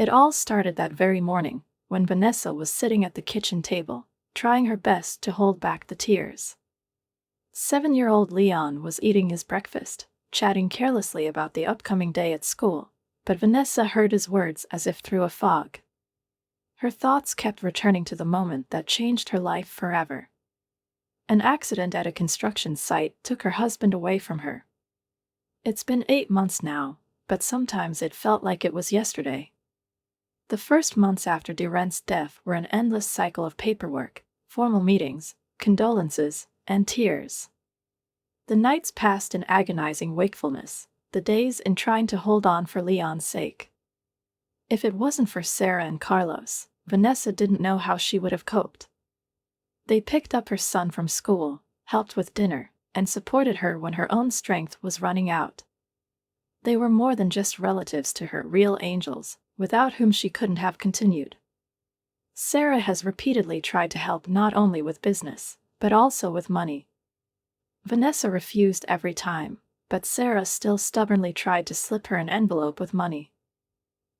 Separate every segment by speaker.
Speaker 1: It all started that very morning, when Vanessa was sitting at the kitchen table, trying her best to hold back the tears. 7-year-old Leon was eating his breakfast, chatting carelessly about the upcoming day at school, but Vanessa heard his words as if through a fog. Her thoughts kept returning to the moment that changed her life forever. An accident at a construction site took her husband away from her. It's been 8 months now, but sometimes it felt like it was yesterday. The first months after Durant's death were an endless cycle of paperwork, formal meetings, condolences, and tears. The nights passed in agonizing wakefulness, the days in trying to hold on for Leon's sake. If it wasn't for Sarah and Carlos, Vanessa didn't know how she would have coped. They picked up her son from school, helped with dinner, and supported her when her own strength was running out. They were more than just relatives to her, real angels, without whom she couldn't have continued. Sarah has repeatedly tried to help not only with business, but also with money. Vanessa refused every time, but Sarah still stubbornly tried to slip her an envelope with money.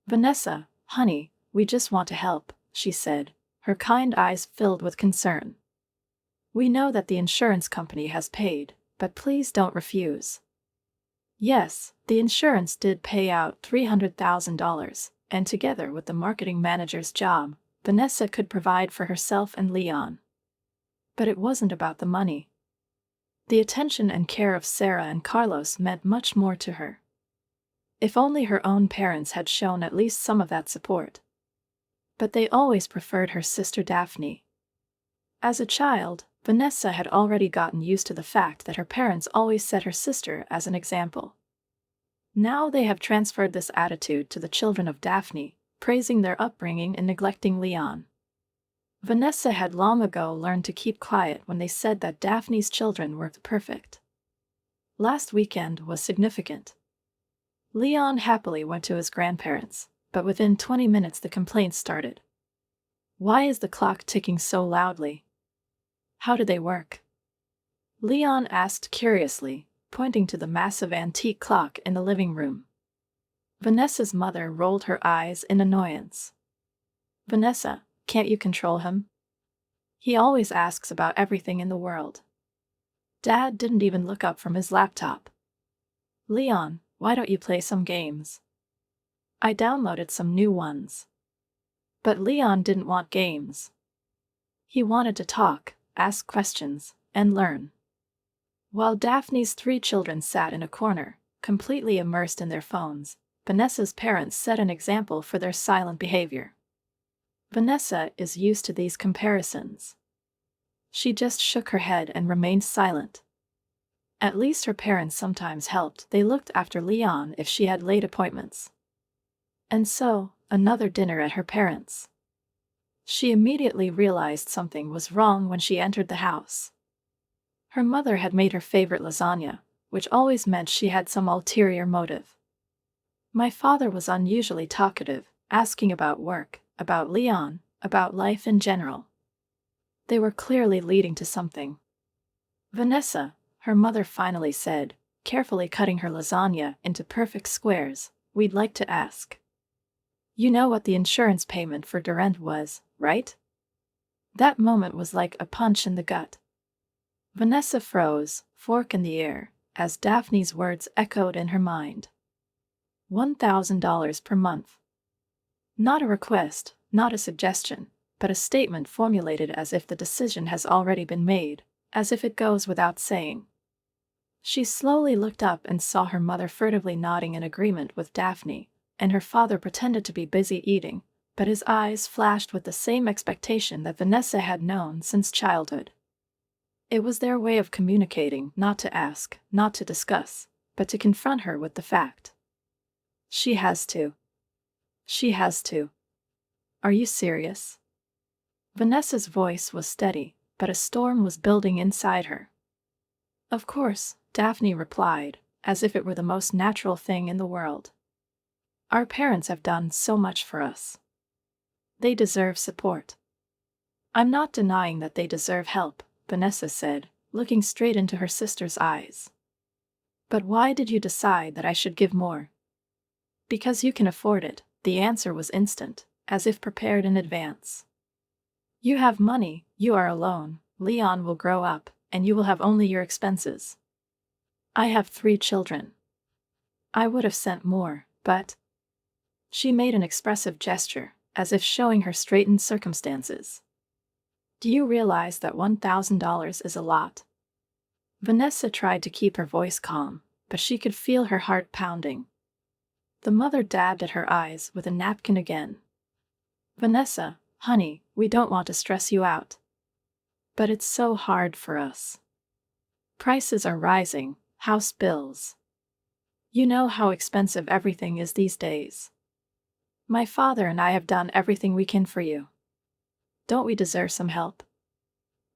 Speaker 1: "Vanessa, honey, we just want to help," she said, her kind eyes filled with concern. "We know that the insurance company has paid, but please don't refuse." Yes, the insurance did pay out $300,000, and together with the marketing manager's job, Vanessa could provide for herself and Leon. But it wasn't about the money. The attention and care of Sarah and Carlos meant much more to her. If only her own parents had shown at least some of that support. But they always preferred her sister Daphne. As a child, Vanessa had already gotten used to the fact that her parents always set her sister as an example. Now they have transferred this attitude to the children of Daphne, praising their upbringing and neglecting Leon. Vanessa had long ago learned to keep quiet when they said that Daphne's children were perfect. Last weekend was significant. Leon happily went to his grandparents, but within 20 minutes the complaints started. "Why is the clock ticking so loudly? How do they work?" Leon asked curiously, pointing to the massive antique clock in the living room. Vanessa's mother rolled her eyes in annoyance. "Vanessa, can't you control him? He always asks about everything in the world." Dad didn't even look up from his laptop. "Leon, why don't you play some games?" "I downloaded some new ones." But Leon didn't want games. He wanted to talk, ask questions, and learn. While Daphne's 3 children sat in a corner, completely immersed in their phones, Vanessa's parents set an example for their silent behavior. Vanessa is used to these comparisons. She just shook her head and remained silent. At least her parents sometimes helped. They looked after Leon if she had late appointments. And so, another dinner at her parents'. She immediately realized something was wrong when she entered the house. Her mother had made her favorite lasagna, which always meant she had some ulterior motive. My father was unusually talkative, asking about work, about Leon, about life in general. They were clearly leading to something. "Vanessa," her mother finally said, carefully cutting her lasagna into perfect squares, "we'd like to ask. You know what the insurance payment for Durant was, right?" That moment was like a punch in the gut. Vanessa froze, fork in the air, as Daphne's words echoed in her mind. $1,000 per month. Not a request, not a suggestion, but a statement formulated as if the decision has already been made, as if it goes without saying. She slowly looked up and saw her mother furtively nodding in agreement with Daphne, and her father pretended to be busy eating, but his eyes flashed with the same expectation that Vanessa had known since childhood. It was their way of communicating, not to ask, not to discuss, but to confront her with the fact. She has to. She has to. Are you serious? Vanessa's voice was steady, but a storm was building inside her. Of course, Daphne replied, as if it were the most natural thing in the world. Our parents have done so much for us. They deserve support. I'm not denying that they deserve help, Vanessa said, looking straight into her sister's eyes. But why did you decide that I should give more? Because you can afford it, The answer was instant, as if prepared in advance. You have money, you are alone, Leon will grow up, and you will have only your expenses. I have 3 children. I would have sent more, but… She made an expressive gesture, as if showing her straitened circumstances. Do you realize that $1,000 is a lot? Vanessa tried to keep her voice calm, but she could feel her heart pounding. The mother dabbed at her eyes with a napkin again. Vanessa, honey, we don't want to stress you out. But it's so hard for us. Prices are rising, house bills. You know how expensive everything is these days. My father and I have done everything we can for you. Don't we deserve some help?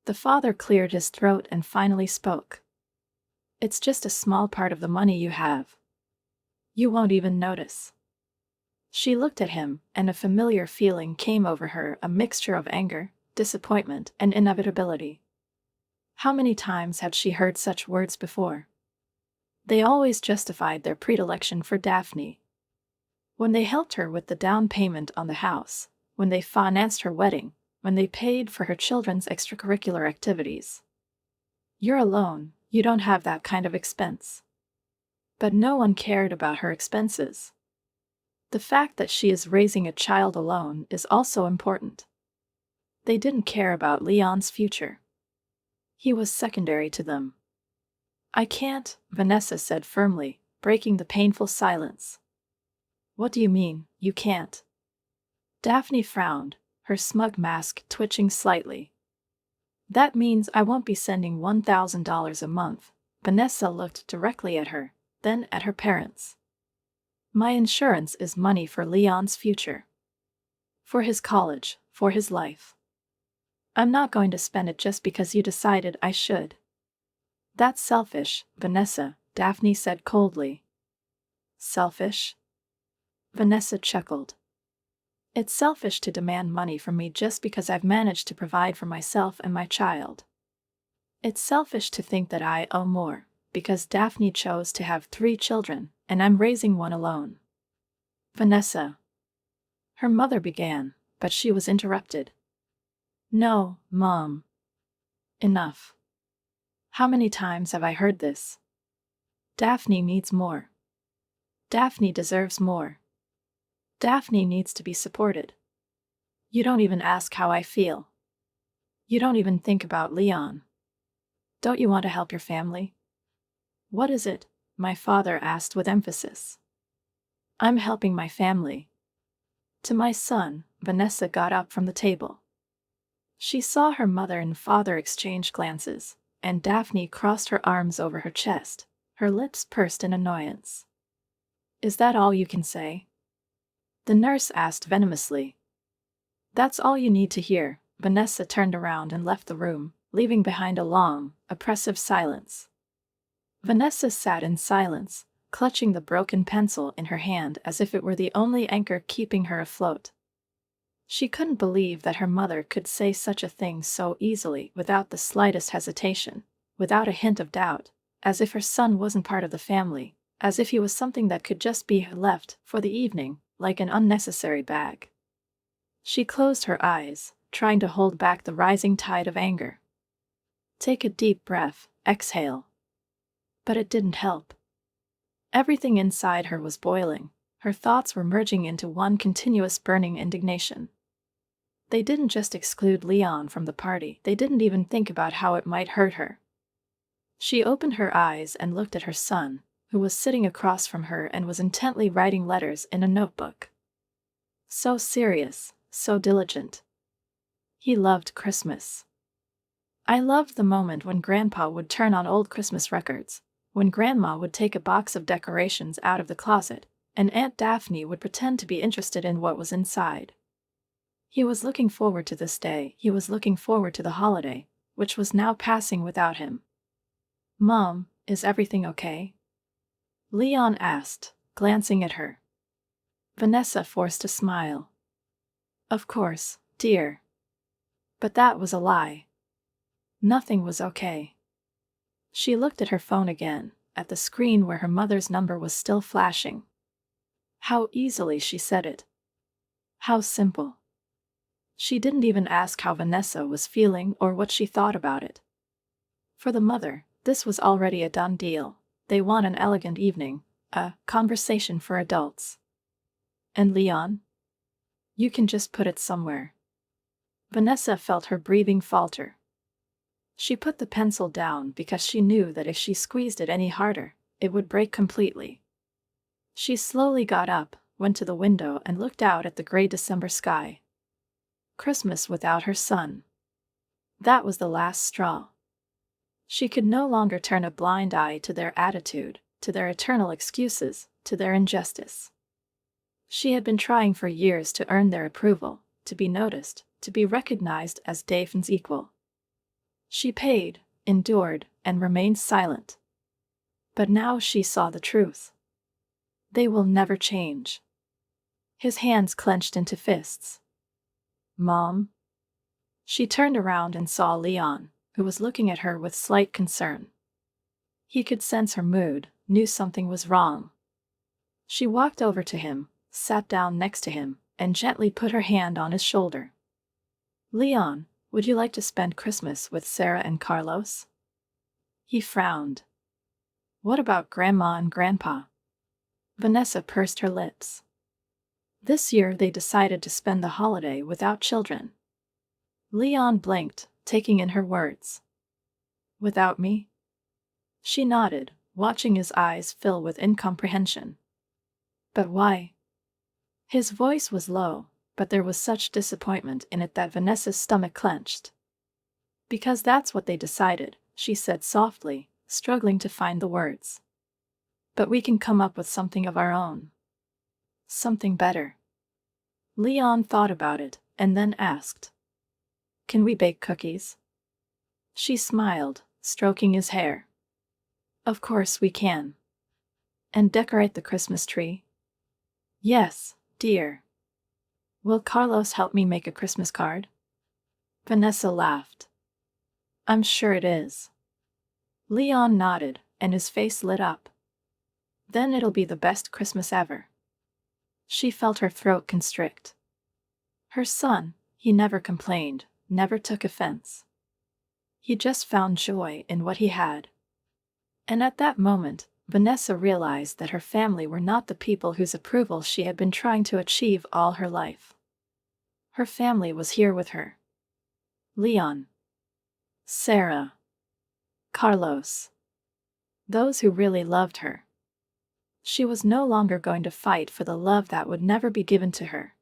Speaker 1: The father cleared his throat and finally spoke. It's just a small part of the money you have. You won't even notice. She looked at him, and a familiar feeling came over her, a mixture of anger, disappointment, and inevitability. How many times had she heard such words before? They always justified their predilection for Daphne. When they helped her with the down payment on the house, when they financed her wedding, when they paid for her children's extracurricular activities. You're alone, you don't have that kind of expense. But no one cared about her expenses. The fact that she is raising a child alone is also important. They didn't care about Leon's future. He was secondary to them. I can't, Vanessa said firmly, breaking the painful silence. What do you mean, you can't? Daphne frowned, her smug mask twitching slightly. That means I won't be sending $1,000 a month. Vanessa looked directly at her, then at her parents. My insurance is money for Leon's future. For his college, for his life. I'm not going to spend it just because you decided I should. That's selfish, Vanessa, Daphne said coldly. Selfish? Vanessa chuckled. It's selfish to demand money from me just because I've managed to provide for myself and my child. It's selfish to think that I owe more, because Daphne chose to have 3 children, and I'm raising one alone. Vanessa. Her mother began, but she was interrupted. No, Mom. Enough. How many times have I heard this? Daphne needs more. Daphne deserves more. Daphne needs to be supported. You don't even ask how I feel. You don't even think about Leon. Don't you want to help your family? What is it? My father asked with emphasis. I'm helping my family. To my son, Vanessa got up from the table. She saw her mother and father exchange glances, and Daphne crossed her arms over her chest, her lips pursed in annoyance. Is that all you can say? The nurse asked venomously. That's all you need to hear. Vanessa turned around and left the room, leaving behind a long, oppressive silence. Vanessa sat in silence, clutching the broken pencil in her hand as if it were the only anchor keeping her afloat. She couldn't believe that her mother could say such a thing so easily without the slightest hesitation, without a hint of doubt, as if her son wasn't part of the family, as if he was something that could just be left for the evening, like an unnecessary bag. She closed her eyes, trying to hold back the rising tide of anger. Take a deep breath, exhale. But it didn't help. Everything inside her was boiling. Her thoughts were merging into one continuous burning indignation. They didn't just exclude Leon from the party, they didn't even think about how it might hurt her. She opened her eyes and looked at her son, who was sitting across from her and was intently writing letters in a notebook. So serious, so diligent. He loved Christmas. I loved the moment when Grandpa would turn on old Christmas records, when Grandma would take a box of decorations out of the closet, and Aunt Daphne would pretend to be interested in what was inside. He was looking forward to this day, he was looking forward to the holiday, which was now passing without him. Mom, is everything okay? Leon asked, glancing at her. Vanessa forced a smile. Of course, dear. But that was a lie. Nothing was okay. She looked at her phone again, at the screen where her mother's number was still flashing. How easily she said it, How simple. She didn't even ask how Vanessa was feeling or what she thought about it. For the mother, this was already a done deal. They want an elegant evening, a conversation for adults. And Leon? You can just put it somewhere. Vanessa felt her breathing falter. She put the pencil down because she knew that if she squeezed it any harder, it would break completely. She slowly got up, went to the window and looked out at the gray December sky. Christmas without her son. That was the last straw. She could no longer turn a blind eye to their attitude, to their eternal excuses, to their injustice. She had been trying for years to earn their approval, to be noticed, to be recognized as Daphne's equal. She paid, endured, and remained silent. But now she saw the truth. They will never change. His hands clenched into fists. Mom? She turned around and saw Leon, who was looking at her with slight concern. He could sense her mood, knew something was wrong. She walked over to him, sat down next to him, and gently put her hand on his shoulder. Leon, would you like to spend Christmas with Sarah and Carlos? He frowned. What about Grandma and Grandpa? Vanessa pursed her lips. This year they decided to spend the holiday without children. Leon blinked, taking in her words. Without me? She nodded, watching his eyes fill with incomprehension. But why? His voice was low, but there was such disappointment in it that Vanessa's stomach clenched. Because that's what they decided, she said softly, struggling to find the words. But we can come up with something of our own. Something better. Leon thought about it, and then asked. Can we bake cookies? She smiled, stroking his hair. Of course we can. And decorate the Christmas tree? Yes, dear. Will Carlos help me make a Christmas card? Vanessa laughed. I'm sure it is. Leon nodded, and his face lit up. Then it'll be the best Christmas ever. She felt her throat constrict. Her son, he never complained, never took offense. He just found joy in what he had. And at that moment, Vanessa realized that her family were not the people whose approval she had been trying to achieve all her life. Her family was here with her. Leon. Sarah. Carlos. Those who really loved her. She was no longer going to fight for the love that would never be given to her.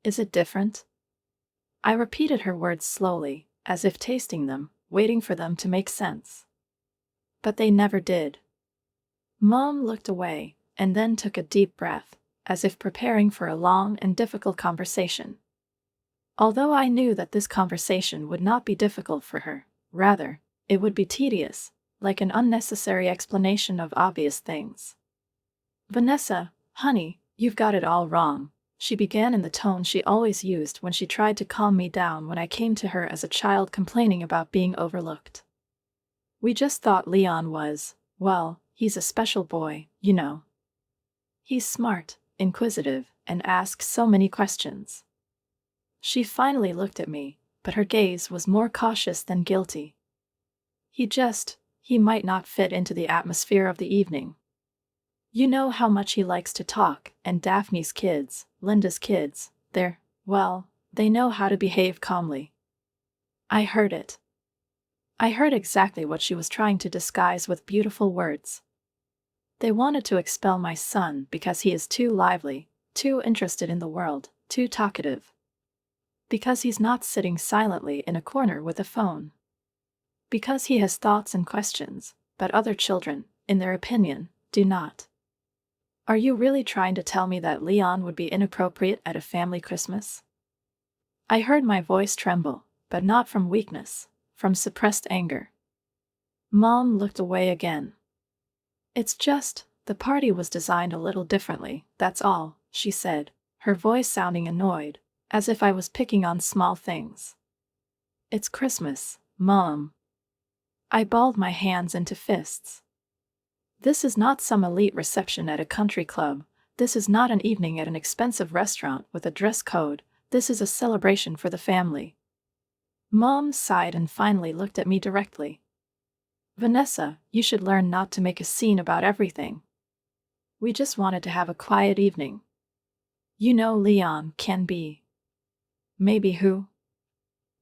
Speaker 1: Is it different? I repeated her words slowly, as if tasting them, waiting for them to make sense. But they never did. Mom looked away, and then took a deep breath, as if preparing for a long and difficult conversation. Although I knew that this conversation would not be difficult for her, rather, it would be tedious, like an unnecessary explanation of obvious things. Vanessa, honey, you've got it all wrong, she began in the tone she always used when she tried to calm me down when I came to her as a child complaining about being overlooked. We just thought Leon was, well, he's a special boy, you know. He's smart, inquisitive, and asks so many questions. She finally looked at me, but her gaze was more cautious than guilty. He might not fit into the atmosphere of the evening. You know how much he likes to talk, and Daphne's kids, Linda's kids, they know how to behave calmly. I heard it. I heard exactly what she was trying to disguise with beautiful words. They wanted to expel my son because he is too lively, too interested in the world, too talkative. Because he's not sitting silently in a corner with a phone. Because he has thoughts and questions, but other children, in their opinion, do not. Are you really trying to tell me that Leon would be inappropriate at a family Christmas? I heard my voice tremble, but not from weakness, from suppressed anger. Mom looked away again. It's just, the party was designed a little differently, that's all, she said, her voice sounding annoyed, as if I was picking on small things. It's Christmas, Mom. I balled my hands into fists. This is not some elite reception at a country club. This is not an evening at an expensive restaurant with a dress code. This is a celebration for the family." Mom sighed and finally looked at me directly. "Vanessa, you should learn not to make a scene about everything. We just wanted to have a quiet evening. You know Leon can be. Maybe who?"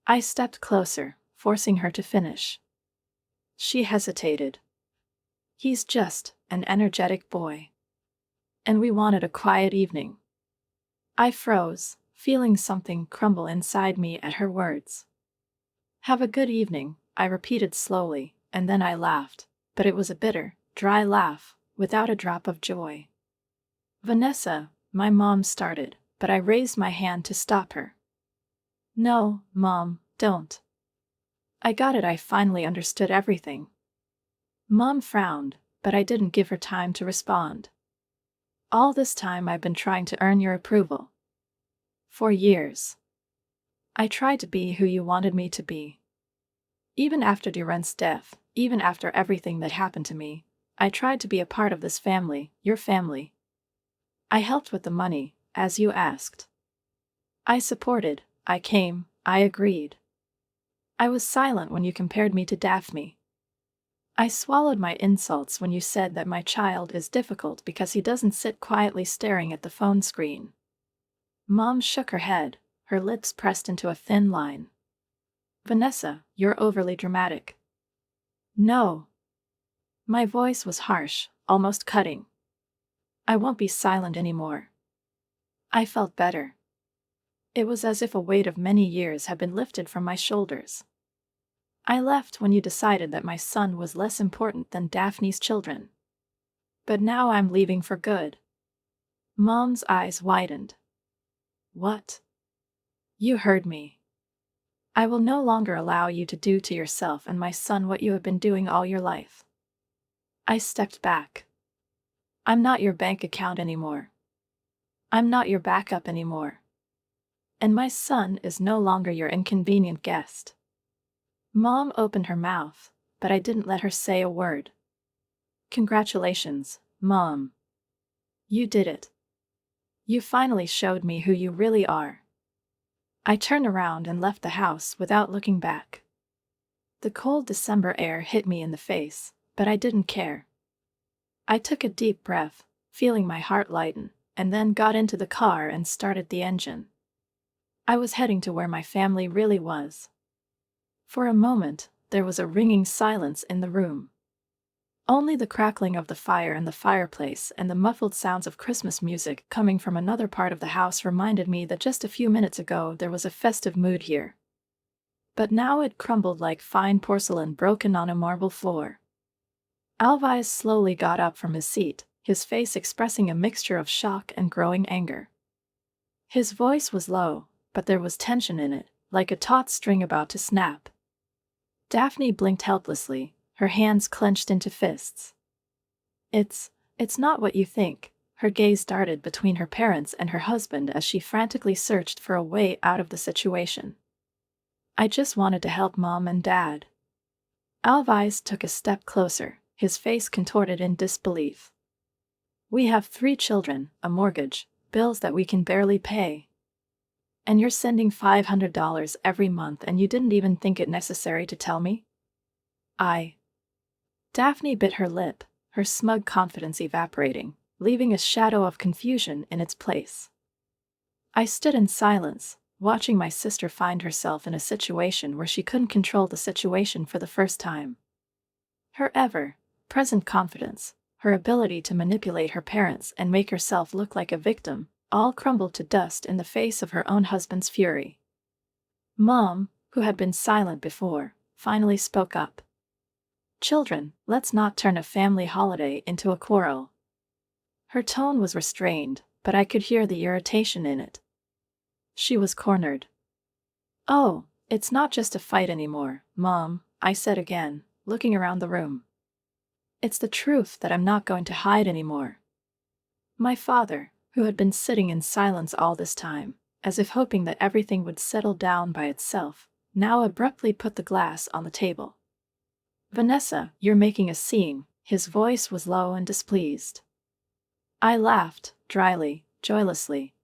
Speaker 1: I stepped closer, forcing her to finish. She hesitated. "He's just an energetic boy. And we wanted a quiet evening." I froze, feeling something crumble inside me at her words. "Have a good evening," I repeated slowly, and then I laughed, but it was a bitter, dry laugh, without a drop of joy. "Vanessa," my mom started, but I raised my hand to stop her. "No, Mom, don't." I got it. I finally understood everything. Mom frowned, but I didn't give her time to respond. "All this time I've been trying to earn your approval. For years. I tried to be who you wanted me to be. Even after Durant's death, even after everything that happened to me, I tried to be a part of this family, your family. I helped with the money, as you asked. I supported, I came, I agreed. I was silent when you compared me to Daphne. I swallowed my insults when you said that my child is difficult because he doesn't sit quietly staring at the phone screen." Mom shook her head, her lips pressed into a thin line. "Vanessa, you're overly dramatic." "No." My voice was harsh, almost cutting. "I won't be silent anymore." I felt better. It was as if a weight of many years had been lifted from my shoulders. "I left when you decided that my son was less important than Daphne's children. But now I'm leaving for good." Mom's eyes widened. "What?" "You heard me. I will no longer allow you to do to yourself and my son what you have been doing all your life." I stepped back. "I'm not your bank account anymore. I'm not your backup anymore. And my son is no longer your inconvenient guest." Mom opened her mouth, but I didn't let her say a word. "Congratulations, Mom. You did it. You finally showed me who you really are." I turned around and left the house without looking back. The cold December air hit me in the face, but I didn't care. I took a deep breath, feeling my heart lighten, and then got into the car and started the engine. I was heading to where my family really was. For a moment, there was a ringing silence in the room. Only the crackling of the fire in the fireplace and the muffled sounds of Christmas music coming from another part of the house reminded me that just a few minutes ago there was a festive mood here. But now it crumbled like fine porcelain broken on a marble floor. Alvise slowly got up from his seat, his face expressing a mixture of shock and growing anger. His voice was low, but there was tension in it, like a taut string about to snap. Daphne blinked helplessly, her hands clenched into fists. It's not what you think." Her gaze darted between her parents and her husband as she frantically searched for a way out of the situation. "I just wanted to help Mom and Dad." Alvise took a step closer, his face contorted in disbelief. "We have 3 children, a mortgage, bills that we can barely pay. And you're sending $500 every month and you didn't even think it necessary to tell me?" Daphne bit her lip, her smug confidence evaporating, leaving a shadow of confusion in its place. I stood in silence, watching my sister find herself in a situation where she couldn't control the situation for the first time. Her ever-present confidence, her ability to manipulate her parents and make herself look like a victim, all crumbled to dust in the face of her own husband's fury. Mom, who had been silent before, finally spoke up. "Children, let's not turn a family holiday into a quarrel." Her tone was restrained, but I could hear the irritation in it. She was cornered. "Oh, it's not just a fight anymore, Mom," I said again, looking around the room. "It's the truth that I'm not going to hide anymore." My father, who had been sitting in silence all this time, as if hoping that everything would settle down by itself, now abruptly put the glass on the table. "Vanessa, you're making a scene." His voice was low and displeased. I laughed, dryly, joylessly.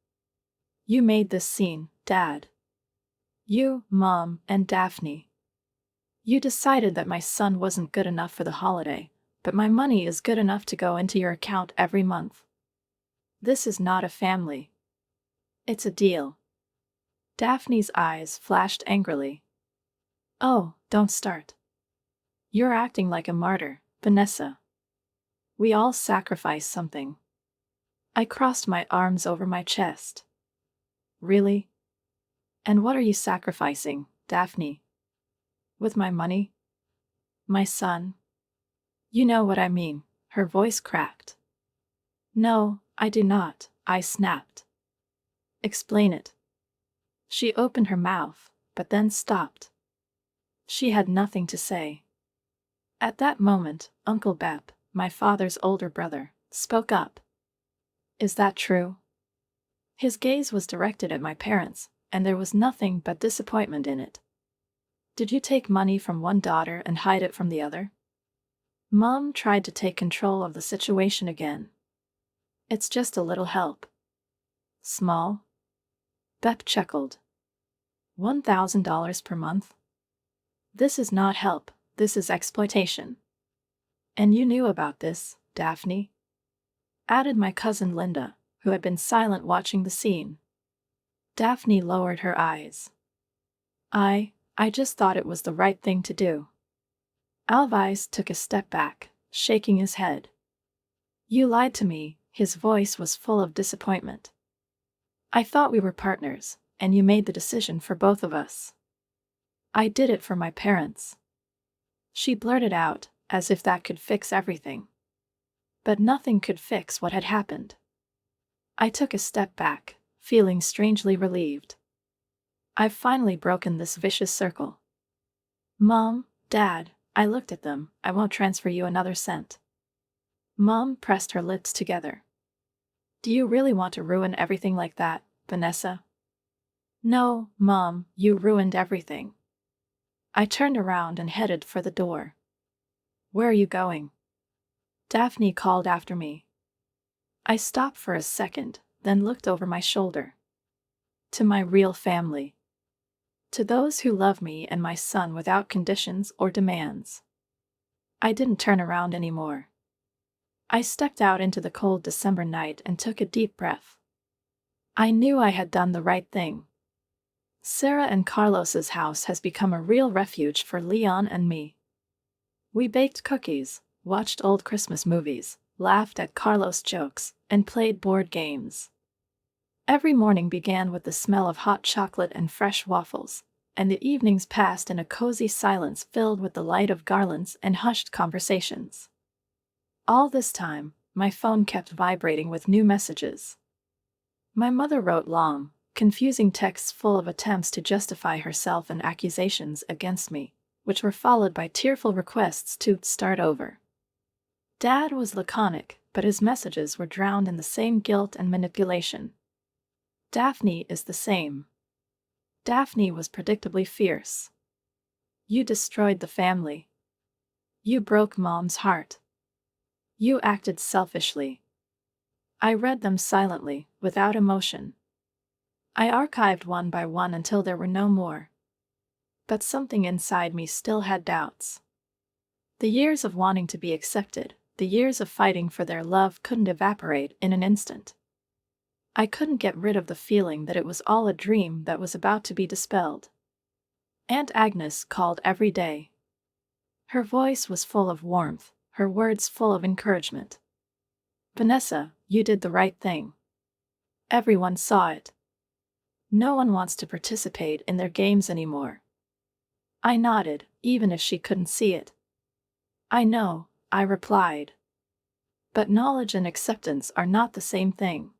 Speaker 1: You made this scene, Dad. You, Mom, and Daphne. You decided that my son wasn't good enough for the holiday, but my money is good enough to go into your account every month. This is not a family. It's a deal. Daphne's eyes flashed angrily. Oh, don't start. You're acting like a martyr, Vanessa. We all sacrifice something. I crossed my arms over my chest. Really? And what are you sacrificing, Daphne? With my money? My son? You know what I mean, her voice cracked. No, I do not, I snapped. Explain it. She opened her mouth, but then stopped. She had nothing to say. At that moment, Uncle Bep, my father's older brother, spoke up. Is that true? His gaze was directed at my parents, and there was nothing but disappointment in it. Did you take money from one daughter and hide it from the other? Mom tried to take control of the situation again. It's just a little help. Small? Bep chuckled. $1,000 per month? This is not help, this is exploitation. And you knew about this, Daphne? Added my cousin Linda, who had been silent watching the scene. Daphne lowered her eyes. I just thought it was the right thing to do. Alvise took a step back, shaking his head. You lied to me, his voice was full of disappointment. I thought we were partners, and you made the decision for both of us. I did it for my parents. She blurted out, as if that could fix everything. But nothing could fix what had happened. I took a step back, feeling strangely relieved. I've finally broken this vicious circle. Mom, Dad, I looked at them, I won't transfer you another cent. Mom pressed her lips together. Do you really want to ruin everything like that, Vanessa? No, Mom, you ruined everything. I turned around and headed for the door. Where are you going? Daphne called after me. I stopped for a second, then looked over my shoulder. To my real family. To those who love me and my son without conditions or demands. I didn't turn around anymore. I stepped out into the cold December night and took a deep breath. I knew I had done the right thing. Sarah and Carlos's house has become a real refuge for Leon and me. We baked cookies, watched old Christmas movies, laughed at Carlos jokes, and played board games. Every morning began with the smell of hot chocolate and fresh waffles, and the evenings passed in a cozy silence filled with the light of garlands and hushed conversations. All this time, my phone kept vibrating with new messages. My mother wrote long, confusing texts full of attempts to justify herself and accusations against me, which were followed by tearful requests to start over. Dad was laconic, but his messages were drowned in the same guilt and manipulation. Daphne is the same. Daphne was predictably fierce. You destroyed the family. You broke Mom's heart. You acted selfishly. I read them silently, without emotion. I archived one by one until there were no more. But something inside me still had doubts. The years of wanting to be accepted, the years of fighting for their love couldn't evaporate in an instant. I couldn't get rid of the feeling that it was all a dream that was about to be dispelled. Aunt Agnes called every day. Her voice was full of warmth, her words full of encouragement. Vanessa, you did the right thing. Everyone saw it. No one wants to participate in their games anymore. I nodded, even if she couldn't see it. I know, I replied. But knowledge and acceptance are not the same thing.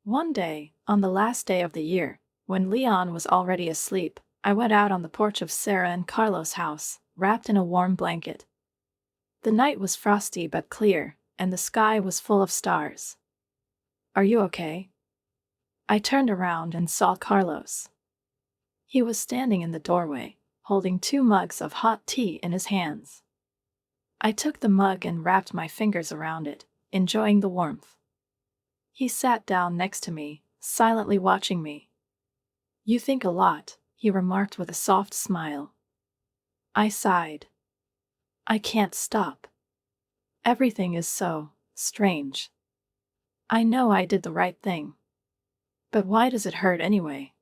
Speaker 1: One day, on the last day of the year, when Leon was already asleep, I went out on the porch of Sarah and Carlos' house, wrapped in a warm blanket. The night was frosty but clear, and the sky was full of stars. Are you okay? I turned around and saw Carlos. He was standing in the doorway, holding 2 mugs of hot tea in his hands. I took the mug and wrapped my fingers around it, enjoying the warmth. He sat down next to me, silently watching me. "You think a lot," he remarked with a soft smile. I sighed. "I can't stop. Everything is so strange. I know I did the right thing. But why does it hurt anyway?"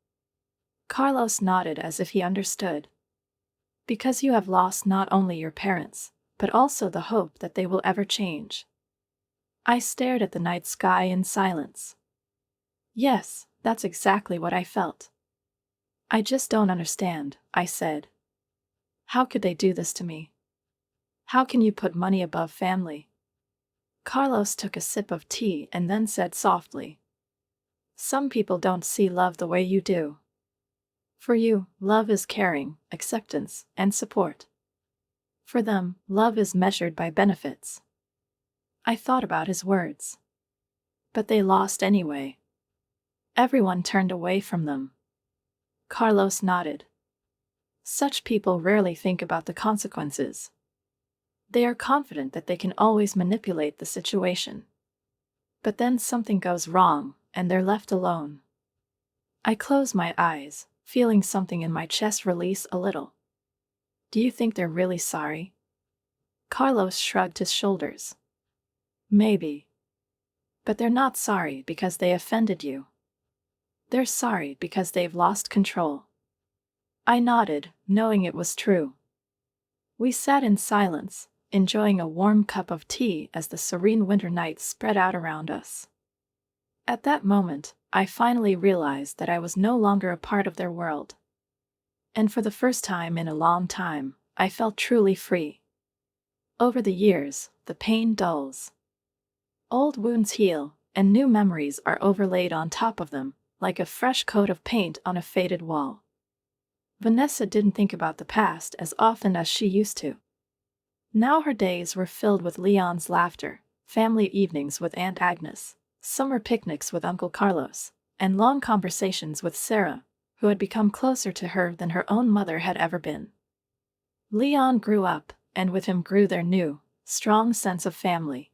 Speaker 1: Carlos nodded as if he understood. "Because you have lost not only your parents, but also the hope that they will ever change." I stared at the night sky in silence. "Yes, that's exactly what I felt." "I just don't understand," I said. "How could they do this to me? How can you put money above family?" Carlos took a sip of tea and then said softly, "Some people don't see love the way you do. For you, love is caring, acceptance, and support. For them, love is measured by benefits." I thought about his words. But they lost anyway. Everyone turned away from them. Carlos nodded. "Such people rarely think about the consequences. They are confident that they can always manipulate the situation. But then something goes wrong, and they're left alone." I closed my eyes, feeling something in my chest release a little. "Do you think they're really sorry?" Carlos shrugged his shoulders. "Maybe. But they're not sorry because they offended you. They're sorry because they've lost control." I nodded, knowing it was true. We sat in silence, enjoying a warm cup of tea as the serene winter night spread out around us. At that moment, I finally realized that I was no longer a part of their world. And for the first time in a long time, I felt truly free. Over the years, the pain dulls. Old wounds heal, and new memories are overlaid on top of them, like a fresh coat of paint on a faded wall. Vanessa didn't think about the past as often as she used to. Now her days were filled with Leon's laughter, family evenings with Aunt Agnes, summer picnics with Uncle Carlos, and long conversations with Sarah, who had become closer to her than her own mother had ever been. Leon grew up, and with him grew their new, strong sense of family.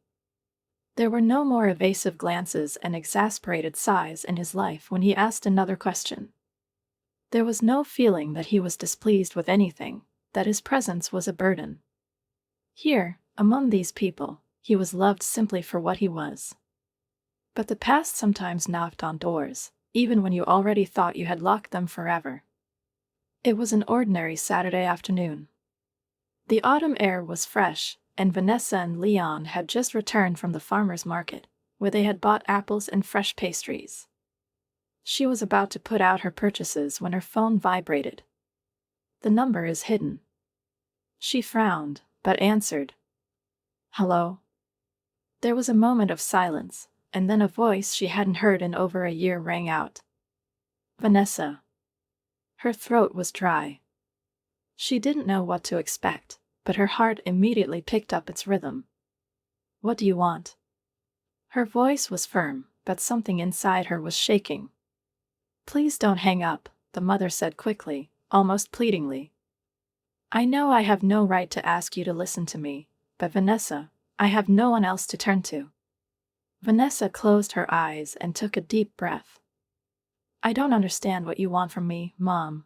Speaker 1: There were no more evasive glances and exasperated sighs in his life when he asked another question. There was no feeling that he was displeased with anything, that his presence was a burden. Here, among these people, he was loved simply for what he was. But the past sometimes knocked on doors, even when you already thought you had locked them forever. It was an ordinary Saturday afternoon. The autumn air was fresh, and Vanessa and Leon had just returned from the farmer's market, where they had bought apples and fresh pastries. She was about to put out her purchases when her phone vibrated. "The number is hidden." She frowned, but answered. "Hello?" There was a moment of silence, and then a voice she hadn't heard in over a year rang out. "Vanessa." Her throat was dry. She didn't know what to expect, but her heart immediately picked up its rhythm. "What do you want?" Her voice was firm, but something inside her was shaking. "Please don't hang up," the mother said quickly, almost pleadingly. "I know I have no right to ask you to listen to me, but Vanessa, I have no one else to turn to." Vanessa closed her eyes and took a deep breath. "I don't understand what you want from me, Mom.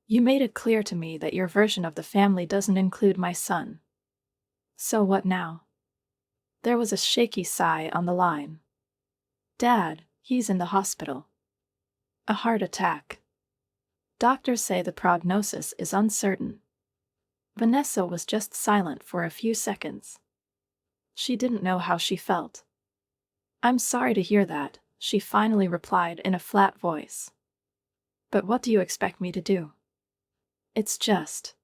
Speaker 1: You made it clear to me that your version of the family doesn't include my son. So what now?" There was a shaky sigh on the line. "Dad, he's in the hospital. A heart attack. Doctors say the prognosis is uncertain." Vanessa was just silent for a few seconds. She didn't know how she felt. "I'm sorry to hear that," she finally replied in a flat voice. "But what do you expect me to do?" "It's just..."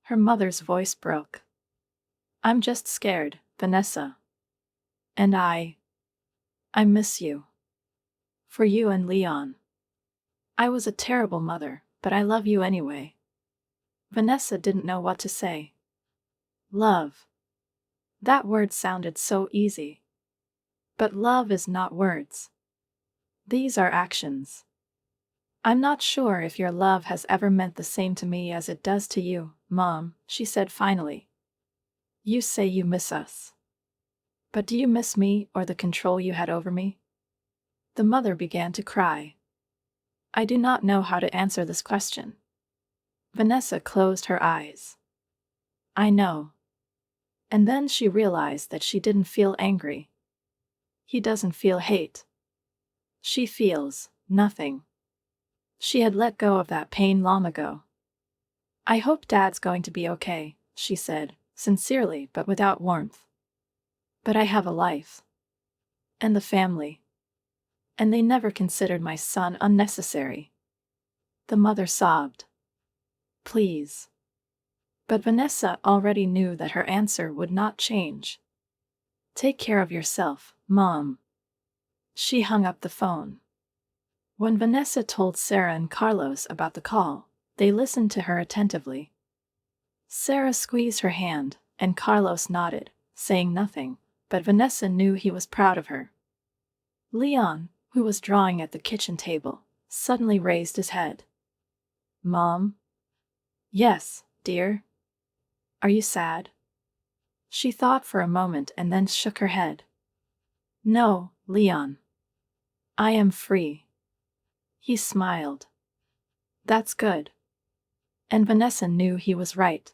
Speaker 1: Her mother's voice broke. "I'm just scared, Vanessa. And I miss you. For you and Leon. I was a terrible mother, but I love you anyway." Vanessa didn't know what to say. Love. That word sounded so easy. But love is not words. These are actions. "I'm not sure if your love has ever meant the same to me as it does to you, Mom," she said finally. "You say you miss us. But do you miss me or the control you had over me? The mother began to cry. I do not know how to answer this question. Vanessa closed her eyes. I know. And then she realized that she didn't feel angry. He doesn't feel hate. She feels nothing. She had let go of that pain long ago. I hope Dad's going to be okay, she said, sincerely but without warmth. But I have a life. And the family. And they never considered my son unnecessary. The mother sobbed. Please. But Vanessa already knew that her answer would not change. Take care of yourself, Mom. She hung up the phone. When Vanessa told Sarah and Carlos about the call, they listened to her attentively. Sarah squeezed her hand, and Carlos nodded, saying nothing, but Vanessa knew he was proud of her. Leon, who was drawing at the kitchen table, suddenly raised his head. Mom? Yes, dear. Are you sad? She thought for a moment and then shook her head. No, Leon. I am free. He smiled. That's good. And Vanessa knew he was right.